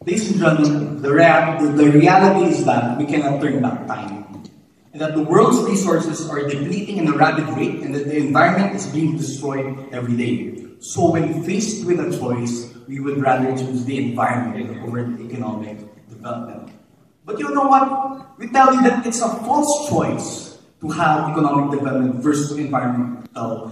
Ladies and gentlemen, the reality is that we cannot turn back time. And that the world's resources are depleting in a rapid rate and that the environment is being destroyed every day. So when faced with a choice, we would rather choose the environment over the economic development. But you know what? We tell you that it's a false choice to have economic development versus environmental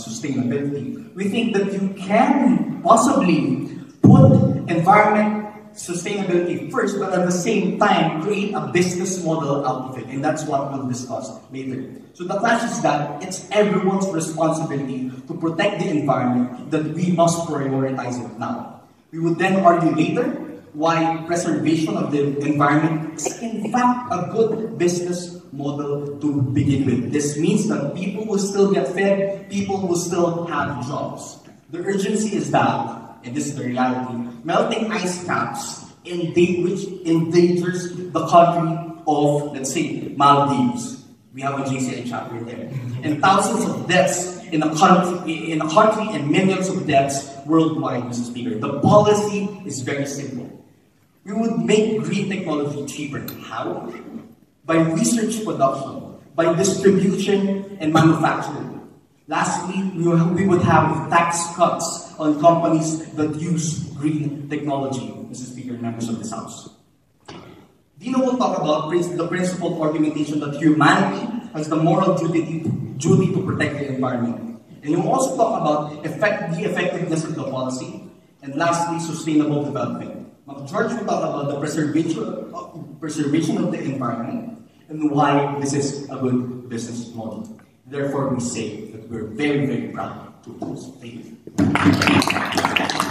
sustainability. We think that you can possibly put environment sustainability first, but at the same time create a business model out of it, and that's what we'll discuss later. So the clash is that it's everyone's responsibility to protect the environment, that we must prioritize it now. We would then argue later why preservation of the environment is in fact a good business model to begin with. This means that people will still get fed, people will still have jobs. The urgency is that, and this is the reality, melting ice caps which endangers the country of, let's say, Maldives. We have a JCI chapter there. And thousands of deaths in a country and millions of deaths worldwide, Mr. Speaker. The policy is very simple. We would make green technology cheaper. How? By research production, by distribution and manufacturing. Lastly, we would have tax cuts on companies that use green technology, Mr. Speaker, members of this House. Dino will talk about the principled argumentation that humanity has the moral duty to protect the environment. And he will also talk about the effectiveness of the policy. And lastly, sustainable development. George will talk about the preservation of the environment and why this is a good business model. Therefore, we say that we're very, very proud to host. Thank you.